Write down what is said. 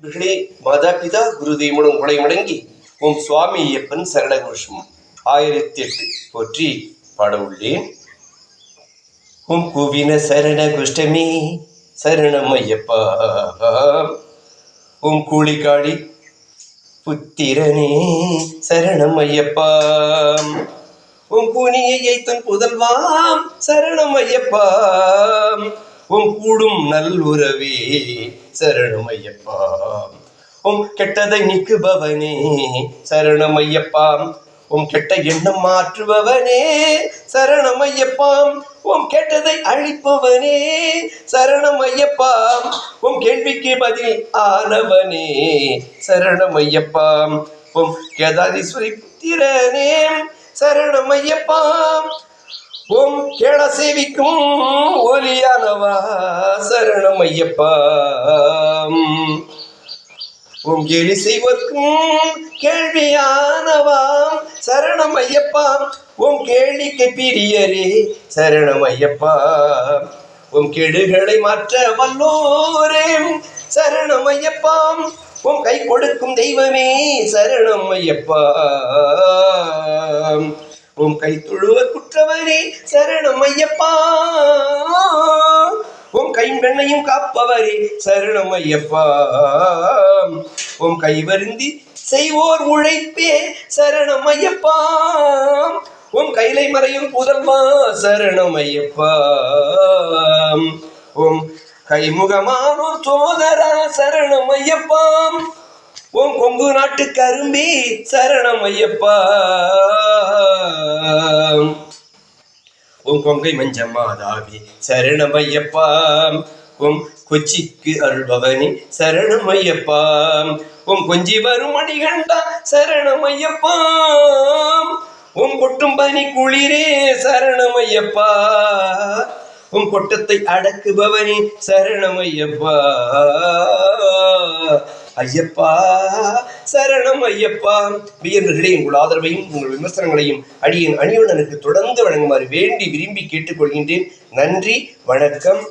இவர்களே மாதா பிதா குரு தெய்வம் உங்களை முடங்கி உம் சுவாமி ஐயப்பன் சரணகோஷம் 1008 போற்றி பாட உள்ளேன். உம் கூவின சரண குஷ்டமே சரணம் ஐயப்பா, உம் கூலிக்காடி புத்திரனே சரணம் ஐயப்பா, உம் கூனியை எய்த்தன் புதல்வாம் சரணம் ஐயப்பா, உம் கூடும் நல்லுறவே சரணம் ஐயப்பா, உம் கெட்டதை நீக்குபவனே சரணம் ஐயப்பா, உம் கெட்ட எண்ணம் மாற்றுபவனே சரணம் ஐயப்பா, உம் கெட்டதை அழிப்பவனே சரணம் ஐயப்பா, உம் கேள்விக்கு பதில் ஆனவனே சரணம் ஐயப்பா, உம் கேதாரீஸ்வரி புத்திரனே சரணம் ஐயப்பா, உம் கேள சேவிக்கும் ஒலியானவா சரணம் ஐயப்பா, உம் கேலி செய்வதற்கும் கேள்வியானவா சரணம் ஐயப்பா, உம் கேளிக்கை பிரியரே சரணம் ஐயப்பா, உம் கெடுகளை மாற்ற வல்லோரே சரணம் ஐயப்பா, உம் கை கொடுக்கும் தெய்வமே சரணம் ஐயப்பா, உம் கை தொழுவ குற்றவரே சரணம் ஐயப்பா, உம் கைம்பெண்ணையும் காப்பவரே சரணம் ஐயப்பா, உம் கைவருந்தி செய்வோர் உழைப்பே சரணம் ஐயப்பா, உம் கைலை மறையும் புதல்வா சரணம் ஐயப்பா, உம் கைமுகமானோர் சோதரா சரணம் ஐயப்பா, உம் கொங்கு நாட்டு கரும்பே சரணம் ஐயப்பா, உம் கொங்கை மஞ்ச மாதாவி சரணம் ஐயப்பா, உம் கொச்சிக்கு அருள்பவனி சரணம் ஐயப்பா, உம் கொஞ்சி வரும் மணிகண்டா சரணம் ஐயப்பா, உம் கொட்டும் பனி குளிரே சரணம் ஐயப்பா, உம் கொட்டத்தை அடக்குபவனி சரணம் ஐயப்பா, ஐயப்பா சரணம் ஐயப்பா. பிரியர்களே, உங்கள் ஆதரவையும் உங்கள் விமர்சனங்களையும் அடியேன் அணியுடனுக்கு தொடர்ந்து வழங்குமாறு வேண்டி விரும்பி கேட்டுக்கொள்கின்றேன். நன்றி, வணக்கம்.